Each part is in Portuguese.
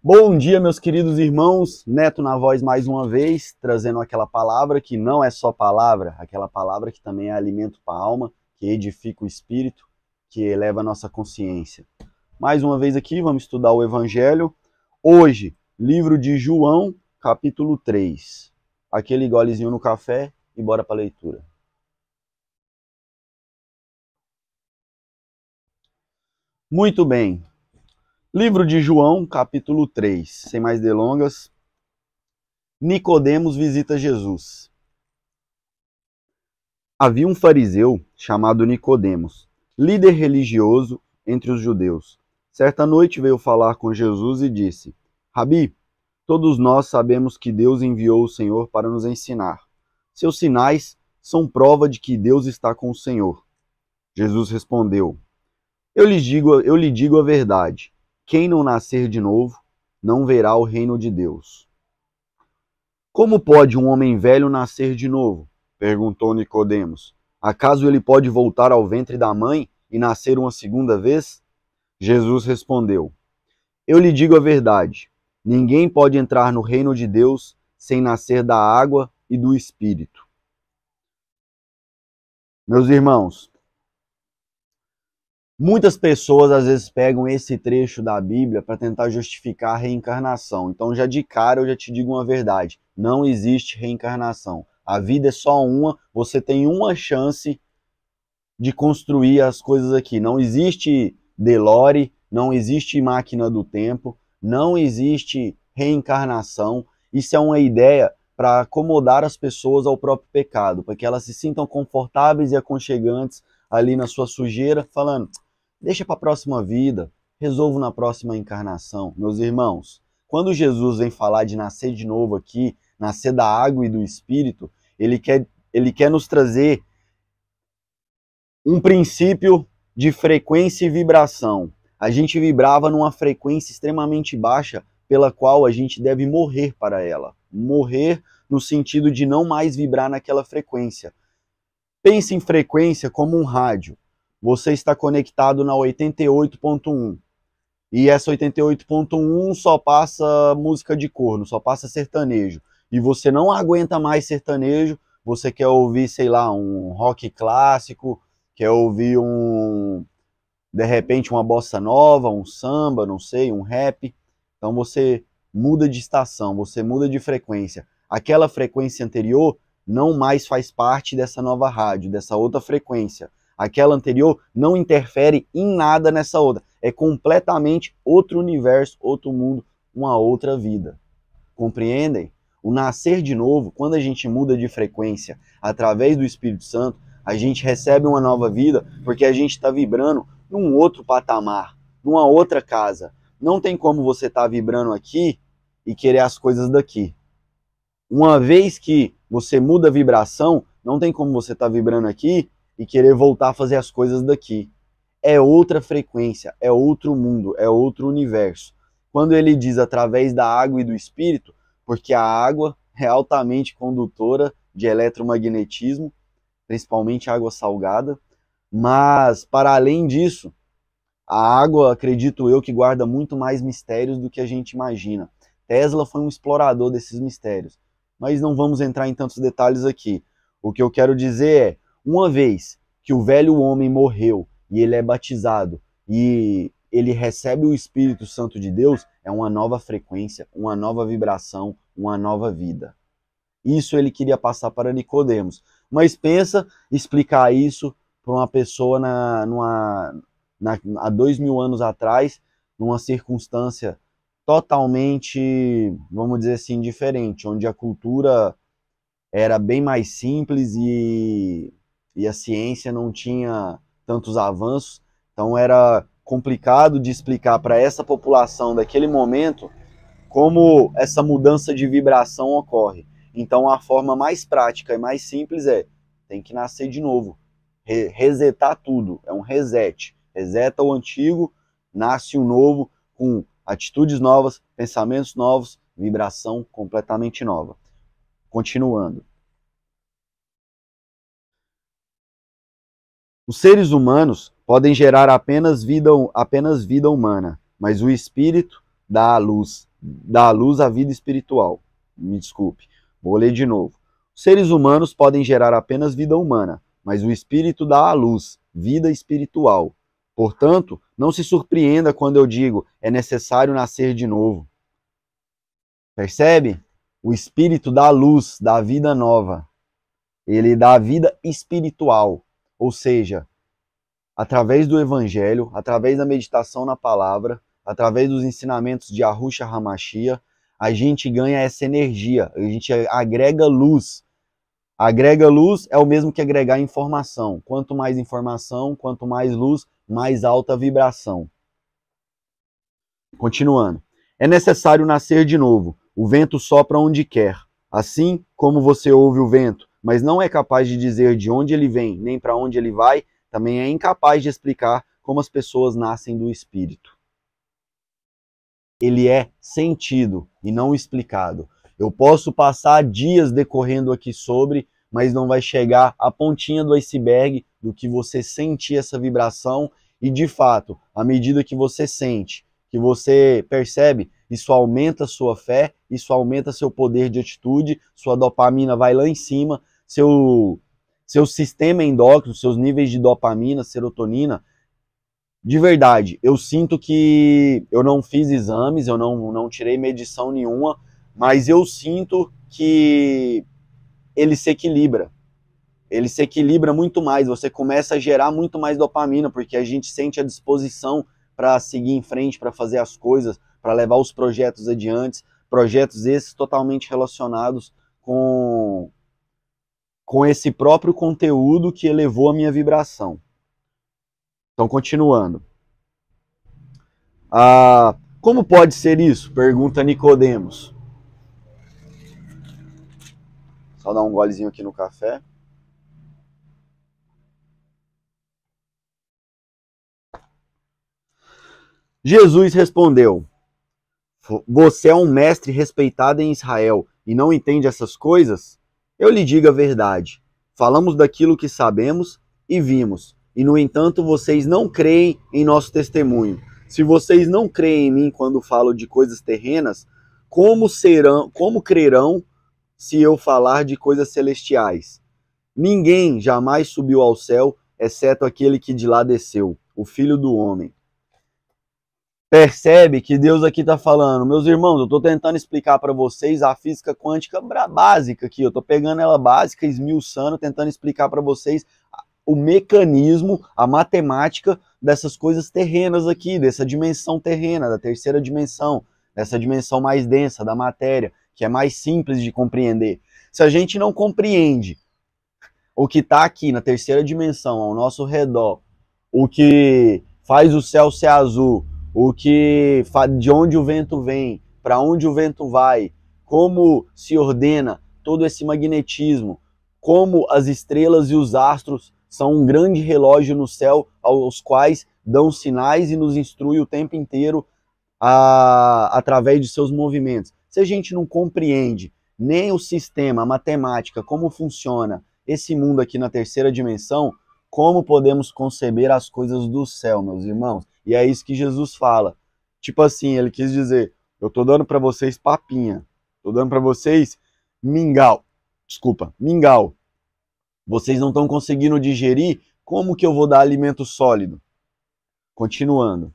Bom dia, meus queridos irmãos. Neto na voz mais uma vez, trazendo aquela palavra que não é só palavra, aquela palavra que também é alimento para a alma, que edifica o espírito, que eleva a nossa consciência. Mais uma vez aqui, vamos estudar o Evangelho. Hoje, livro de João, capítulo 3. Aquele golezinho no café e bora para a leitura. Muito bem. Livro de João, capítulo 3. Sem mais delongas. Nicodemos visita Jesus. Havia um fariseu chamado Nicodemos, líder religioso entre os judeus. Certa noite veio falar com Jesus e disse: Rabi, todos nós sabemos que Deus enviou o Senhor para nos ensinar. Seus sinais são prova de que Deus está com o Senhor. Jesus respondeu: Eu lhe digo a verdade. Quem não nascer de novo, não verá o reino de Deus. Como pode um homem velho nascer de novo? Perguntou Nicodemos. Acaso ele pode voltar ao ventre da mãe e nascer uma segunda vez? Jesus respondeu: Eu lhe digo a verdade. Ninguém pode entrar no reino de Deus sem nascer da água e do Espírito. Meus irmãos, muitas pessoas às vezes pegam esse trecho da Bíblia para tentar justificar a reencarnação. Então já de cara eu já te digo uma verdade. Não existe reencarnação. A vida é só uma, você tem uma chance de construir as coisas aqui. Não existe DeLorean, não existe máquina do tempo, não existe reencarnação. Isso é uma ideia para acomodar as pessoas ao próprio pecado, para que elas se sintam confortáveis e aconchegantes ali na sua sujeira, falando: deixa para a próxima vida, resolvo na próxima encarnação. Meus irmãos, quando Jesus vem falar de nascer de novo aqui, nascer da água e do Espírito, ele quer nos trazer um princípio de frequência e vibração. A gente vibrava numa frequência extremamente baixa, pela qual a gente deve morrer para ela. Morrer no sentido de não mais vibrar naquela frequência. Pense em frequência como um rádio. Você está conectado na 88.1. E essa 88.1 só passa música de corno, só passa sertanejo. E você não aguenta mais sertanejo, você quer ouvir, sei lá, um rock clássico, quer ouvir de repente, uma bossa nova, um samba, não sei, um rap. Então você muda de estação, você muda de frequência. Aquela frequência anterior não mais faz parte dessa nova rádio, dessa outra frequência. Aquela anterior não interfere em nada nessa outra. É completamente outro universo, outro mundo, uma outra vida. Compreendem? O nascer de novo, quando a gente muda de frequência através do Espírito Santo, a gente recebe uma nova vida porque a gente está vibrando num outro patamar, numa outra casa. Não tem como você estar vibrando aqui e querer as coisas daqui. Uma vez que você muda a vibração, não tem como você estar vibrando aqui e querer voltar a fazer as coisas daqui. É outra frequência, é outro mundo, é outro universo. Quando ele diz através da água e do Espírito, porque a água é altamente condutora de eletromagnetismo, principalmente água salgada, mas para além disso, a água, acredito eu, que guarda muito mais mistérios do que a gente imagina. Tesla foi um explorador desses mistérios, mas não vamos entrar em tantos detalhes aqui. O que eu quero dizer é, uma vez que o velho homem morreu e ele é batizado e ele recebe o Espírito Santo de Deus, é uma nova frequência, uma nova vibração, uma nova vida. Isso ele queria passar para Nicodemos. Mas pensa explicar isso para uma pessoa há 2000 anos atrás, numa circunstância totalmente, vamos dizer assim, diferente, onde a cultura era bem mais simples e a ciência não tinha tantos avanços. Então era complicado de explicar para essa população daquele momento como essa mudança de vibração ocorre. Então a forma mais prática e mais simples tem que nascer de novo, resetar tudo, é um reset. Reseta o antigo, nasce um novo com atitudes novas, pensamentos novos, vibração completamente nova. Continuando. Os seres humanos podem gerar apenas vida humana, mas o espírito dá a luz, dá à luz a vida espiritual. Me desculpe, vou ler de novo. Os seres humanos podem gerar apenas vida humana, mas o espírito dá à luz vida espiritual. Portanto, não se surpreenda quando eu digo é necessário nascer de novo. Percebe? O espírito dá luz, dá vida nova. Ele dá vida espiritual, ou seja, através do evangelho, através da meditação na palavra, através dos ensinamentos de Yahushua HaMashiach, a gente ganha essa energia, a gente agrega luz. Agrega luz é o mesmo que agregar informação. Quanto mais informação, quanto mais luz, mais alta vibração. Continuando. É necessário nascer de novo. O vento sopra onde quer. Assim como você ouve o vento, mas não é capaz de dizer de onde ele vem, nem para onde ele vai, também é incapaz de explicar como as pessoas nascem do Espírito. Ele é sentido e não explicado. Eu posso passar dias decorrendo aqui sobre, mas não vai chegar à pontinha do iceberg do que você sentir essa vibração e, de fato, à medida que você sente, que você percebe, isso aumenta a sua fé, isso aumenta seu poder de atitude, sua dopamina vai lá em cima, seu sistema endócrino, seus níveis de dopamina, serotonina. De verdade, eu sinto que eu não fiz exames, eu não tirei medição nenhuma, mas eu sinto que ele se equilibra. Ele se equilibra muito mais, você começa a gerar muito mais dopamina, porque a gente sente a disposição para seguir em frente, para fazer as coisas, para levar os projetos adiante, projetos esses totalmente relacionados com esse próprio conteúdo que elevou a minha vibração. Então, continuando. Como pode ser isso? Pergunta Nicodemos. Só dar um golezinho aqui no café. Jesus respondeu: você é um mestre respeitado em Israel e não entende essas coisas? Eu lhe digo a verdade. Falamos daquilo que sabemos e vimos, e no entanto vocês não creem em nosso testemunho. Se vocês não creem em mim quando falo de coisas terrenas, como crerão se eu falar de coisas celestiais? Ninguém jamais subiu ao céu, exceto aquele que de lá desceu, o Filho do Homem. Percebe que Deus aqui está falando, meus irmãos, eu estou tentando explicar para vocês a física quântica básica aqui, eu estou pegando ela básica, esmiuçando, tentando explicar para vocês o mecanismo, a matemática dessas coisas terrenas aqui, dessa dimensão terrena, da terceira dimensão, dessa dimensão mais densa da matéria, que é mais simples de compreender. Se a gente não compreende o que está aqui na terceira dimensão, ao nosso redor, o que faz o céu ser azul, de onde o vento vem, para onde o vento vai, como se ordena todo esse magnetismo, como as estrelas e os astros são um grande relógio no céu, aos quais dão sinais e nos instrui o tempo inteiro através de seus movimentos. Se a gente não compreende nem o sistema, a matemática, como funciona esse mundo aqui na terceira dimensão, como podemos conceber as coisas do céu, meus irmãos? E é isso que Jesus fala. Tipo assim, ele quis dizer, eu tô dando para vocês papinha, tô dando para vocês mingau. Vocês não estão conseguindo digerir, como que eu vou dar alimento sólido? Continuando.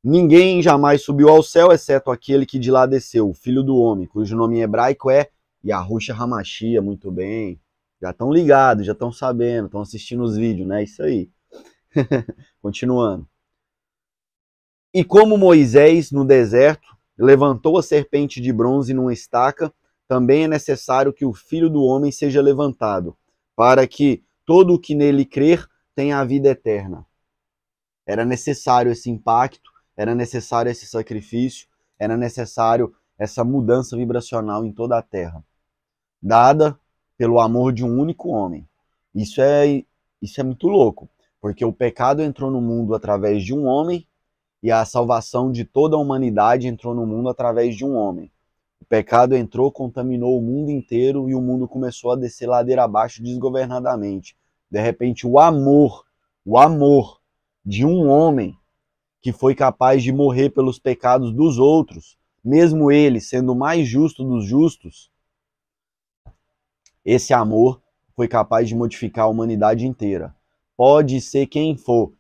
Ninguém jamais subiu ao céu, exceto aquele que de lá desceu, o Filho do Homem, cujo nome em hebraico é Yahushua HaMashiach, muito bem. Já estão ligados, já estão sabendo, estão assistindo os vídeos, né? Isso aí. Continuando. E como Moisés, no deserto, levantou a serpente de bronze numa estaca, também é necessário que o Filho do Homem seja levantado, para que todo o que nele crer tenha a vida eterna. Era necessário esse impacto, era necessário esse sacrifício, era necessário essa mudança vibracional em toda a Terra, dada pelo amor de um único homem. Isso é muito louco, porque o pecado entrou no mundo através de um homem e a salvação de toda a humanidade entrou no mundo através de um homem. O pecado entrou, contaminou o mundo inteiro e o mundo começou a descer ladeira abaixo desgovernadamente. De repente, o amor de um homem que foi capaz de morrer pelos pecados dos outros, mesmo ele sendo o mais justo dos justos, esse amor foi capaz de modificar a humanidade inteira. Pode ser quem for,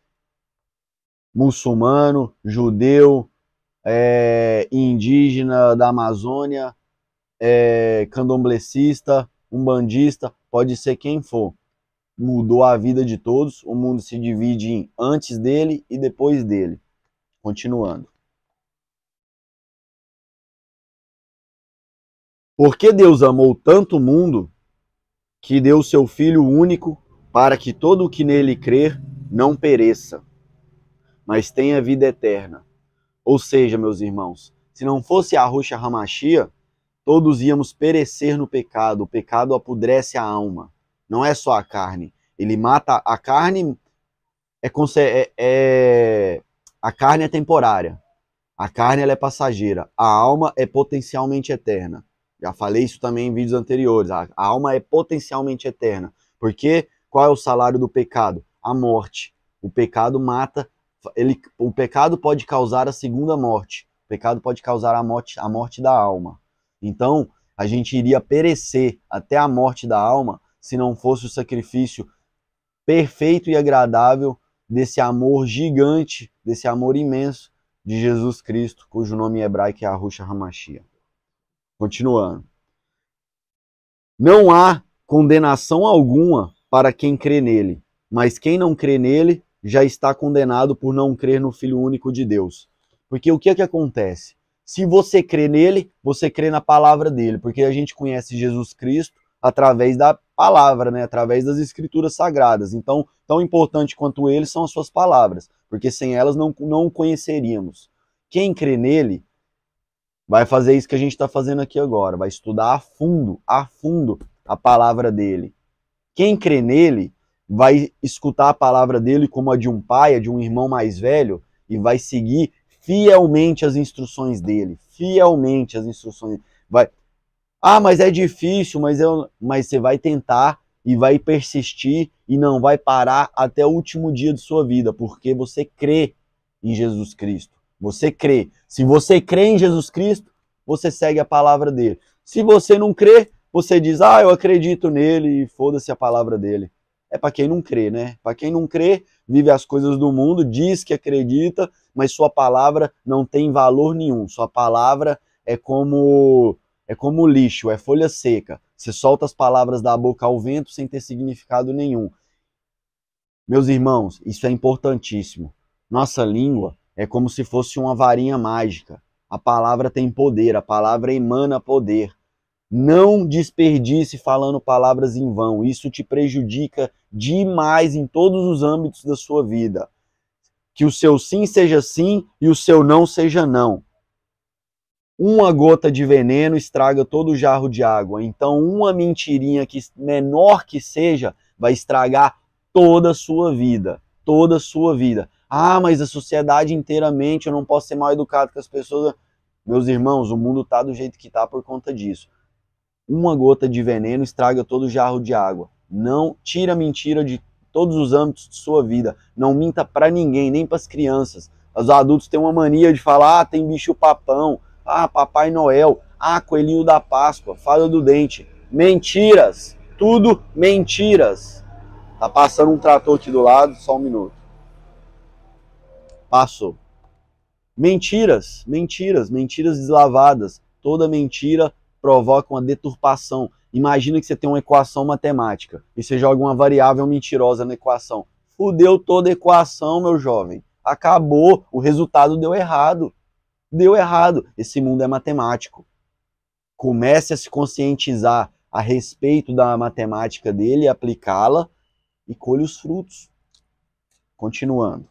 muçulmano, judeu, indígena da Amazônia, candomblessista, umbandista, pode ser quem for. Mudou a vida de todos, o mundo se divide em antes dele e depois dele. Continuando. Porque Deus amou tanto o mundo que deu seu Filho único para que todo o que nele crer não pereça, mas tenha vida eterna. Ou seja, meus irmãos, se não fosse Yahushua HaMashiach, todos íamos perecer no pecado. O pecado apodrece a alma. Não é só a carne. Ele mata a carne, a carne é temporária. A carne ela é passageira. A alma é potencialmente eterna. Já falei isso também em vídeos anteriores. A alma é potencialmente eterna. Porque qual é o salário do pecado? A morte. O pecado mata. O pecado pode causar a segunda morte. O pecado pode causar a morte da alma. Então, a gente iria perecer até a morte da alma se não fosse o sacrifício perfeito e agradável desse amor gigante, desse amor imenso de Jesus Cristo, cujo nome em hebraico é Yahushua HaMashiach. Continuando. Não há condenação alguma para quem crê nele, mas quem não crê nele já está condenado por não crer no Filho único de Deus. Porque o que é que acontece? Se você crê nele, você crê na palavra dele, porque a gente conhece Jesus Cristo através da palavra, né? Através das escrituras sagradas. Então, tão importante quanto ele são as suas palavras, porque sem elas não o conheceríamos. Quem crê nele vai fazer isso que a gente está fazendo aqui agora, vai estudar a fundo a palavra dele. Quem crê nele vai escutar a palavra dele como a de um pai, a de um irmão mais velho, e vai seguir fielmente as instruções dele. Fielmente as instruções. Mas é difícil, mas você vai tentar e vai persistir e não vai parar até o último dia de sua vida, porque você crê em Jesus Cristo. Você crê. Se você crê em Jesus Cristo, você segue a palavra dele. Se você não crê, você diz, eu acredito nele e foda-se a palavra dele. É para quem não crê, né? Para quem não crê, vive as coisas do mundo, diz que acredita, mas sua palavra não tem valor nenhum. Sua palavra é como lixo, é folha seca. Você solta as palavras da boca ao vento sem ter significado nenhum. Meus irmãos, isso é importantíssimo. Nossa língua é como se fosse uma varinha mágica. A palavra tem poder, a palavra emana poder. Não desperdice falando palavras em vão. Isso te prejudica demais em todos os âmbitos da sua vida. Que o seu sim seja sim e o seu não seja não. Uma gota de veneno estraga todo o jarro de água. Então, uma mentirinha que menor que seja vai estragar toda a sua vida. Toda a sua vida. Mas a sociedade inteiramente, eu não posso ser mal educado com as pessoas. Meus irmãos, o mundo está do jeito que está por conta disso. Uma gota de veneno estraga todo o jarro de água. Não tira a mentira de todos os âmbitos de sua vida. Não minta para ninguém, nem para as crianças. Os adultos têm uma mania de falar, tem bicho papão, Papai Noel, coelhinho da Páscoa, fada do dente. Mentiras, tudo mentiras. Tá passando um trator aqui do lado, só um minuto. Passou. Mentiras, mentiras, mentiras deslavadas. Toda mentira provoca uma deturpação. Imagina que você tem uma equação matemática e você joga uma variável mentirosa na equação. Fudeu toda a equação, meu jovem. Acabou, o resultado deu errado. Deu errado. Esse mundo é matemático. Comece a se conscientizar a respeito da matemática dele, aplicá-la e colhe os frutos. Continuando.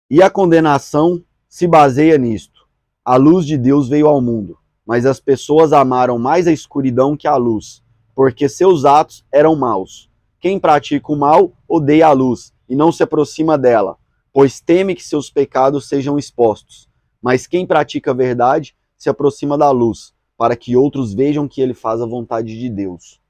E a condenação se baseia nisto. A luz de Deus veio ao mundo, mas as pessoas amaram mais a escuridão que a luz, porque seus atos eram maus. Quem pratica o mal odeia a luz e não se aproxima dela, pois teme que seus pecados sejam expostos. Mas quem pratica a verdade se aproxima da luz, para que outros vejam que ele faz a vontade de Deus.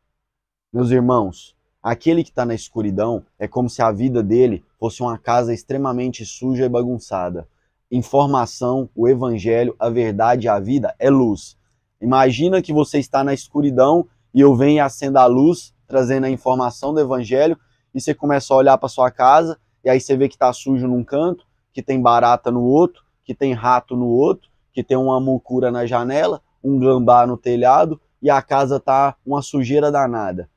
Meus irmãos, Aquele que está na escuridão é como se a vida dele fosse uma casa extremamente suja e bagunçada. Informação, o evangelho, a verdade, a vida é luz. Imagina que você está na escuridão e eu venho e acendo a luz, trazendo a informação do evangelho, e você começa a olhar para sua casa, e aí você vê que está sujo num canto, que tem barata no outro, que tem rato no outro, que tem uma mucura na janela, um gambá no telhado, e a casa tá uma sujeira danada.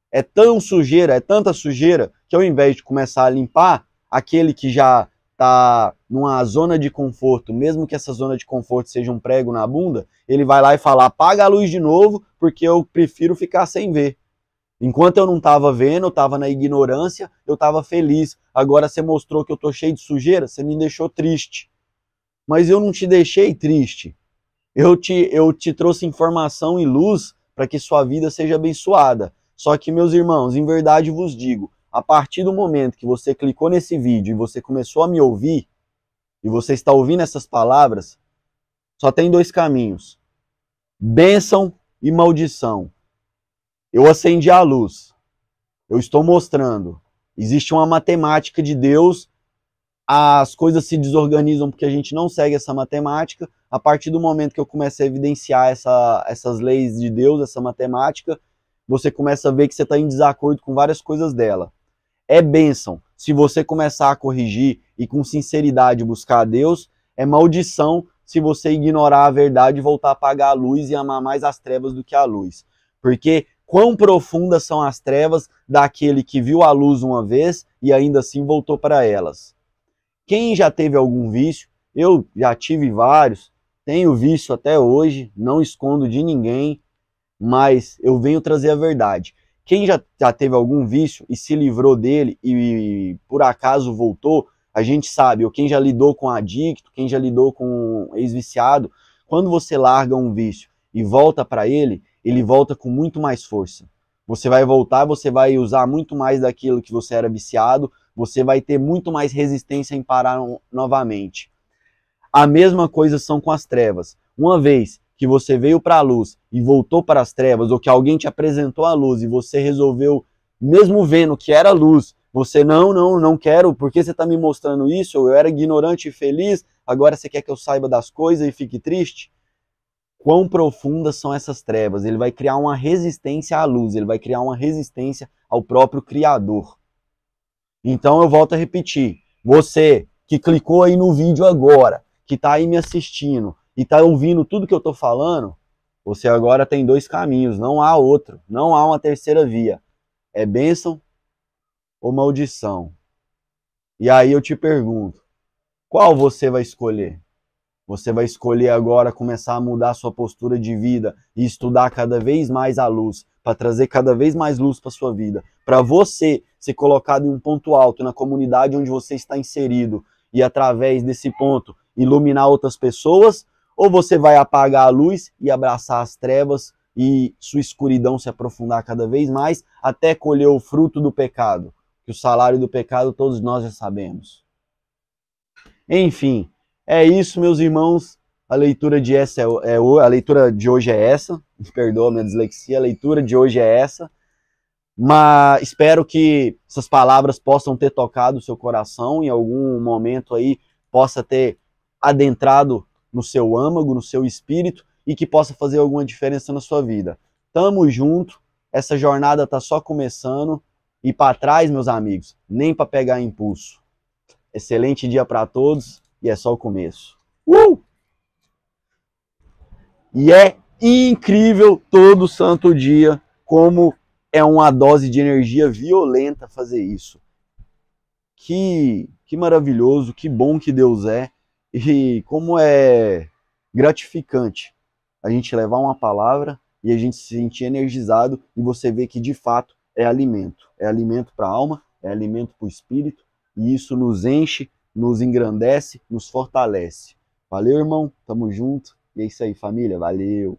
É tão sujeira, é tanta sujeira, que ao invés de começar a limpar, aquele que já tá numa zona de conforto, mesmo que essa zona de conforto seja um prego na bunda, ele vai lá e fala, apaga a luz de novo, porque eu prefiro ficar sem ver. Enquanto eu não estava vendo, eu estava na ignorância, eu estava feliz. Agora você mostrou que eu tô cheio de sujeira, você me deixou triste. Mas eu não te deixei triste. Eu te trouxe informação e luz para que sua vida seja abençoada. Só que, meus irmãos, em verdade vos digo, a partir do momento que você clicou nesse vídeo e você começou a me ouvir, e você está ouvindo essas palavras, só tem dois caminhos: bênção e maldição. Eu acendi a luz. Eu estou mostrando. Existe uma matemática de Deus. As coisas se desorganizam porque a gente não segue essa matemática. A partir do momento que eu começo a evidenciar essas leis de Deus, essa matemática, você começa a ver que você está em desacordo com várias coisas dela. É bênção se você começar a corrigir e com sinceridade buscar a Deus. É maldição se você ignorar a verdade e voltar a apagar a luz e amar mais as trevas do que a luz. Porque quão profundas são as trevas daquele que viu a luz uma vez e ainda assim voltou para elas. Quem já teve algum vício, eu já tive vários, tenho vício até hoje, não escondo de ninguém, mas eu venho trazer a verdade. Quem já teve algum vício e se livrou dele e por acaso voltou, a gente sabe, ou quem já lidou com adicto, quem já lidou com ex-viciado, quando você larga um vício e volta para ele volta com muito mais força. Você vai voltar, você vai usar muito mais daquilo que você era viciado, você vai ter muito mais resistência em parar novamente. A mesma coisa são com as trevas. Uma vez que você veio para a luz e voltou para as trevas, ou que alguém te apresentou a luz e você resolveu, mesmo vendo que era luz, você não quero, porque você está me mostrando isso, eu era ignorante e feliz, agora você quer que eu saiba das coisas e fique triste? Quão profundas são essas trevas? Ele vai criar uma resistência à luz, ele vai criar uma resistência ao próprio Criador. Então eu volto a repetir, você que clicou aí no vídeo agora, que está aí me assistindo e está ouvindo tudo que eu estou falando, você agora tem dois caminhos, não há outro, não há uma terceira via. É bênção ou maldição? E aí eu te pergunto, qual você vai escolher? Você vai escolher agora começar a mudar a sua postura de vida e estudar cada vez mais a luz, para trazer cada vez mais luz para sua vida, para você ser colocado em um ponto alto na comunidade onde você está inserido e através desse ponto iluminar outras pessoas, ou você vai apagar a luz e abraçar as trevas e sua escuridão se aprofundar cada vez mais até colher o fruto do pecado, que o salário do pecado todos nós já sabemos. Enfim, é isso, meus irmãos. A leitura de hoje é essa. Perdoa a minha dislexia. A leitura de hoje é essa. Mas espero que essas palavras possam ter tocado o seu coração em algum momento aí, possa ter adentrado no seu âmago, no seu espírito e que possa fazer alguma diferença na sua vida. Tamo junto. Essa jornada tá só começando e para trás, meus amigos, nem para pegar impulso. Excelente dia para todos. E é só o começo. E é incrível todo santo dia como é uma dose de energia violenta fazer isso. Que maravilhoso, que bom que Deus é. E como é gratificante a gente levar uma palavra e a gente se sentir energizado e você ver que de fato é alimento. É alimento para a alma, é alimento para o espírito e isso nos enche, nos engrandece, nos fortalece. Valeu, irmão. Tamo junto. E é isso aí, família. Valeu.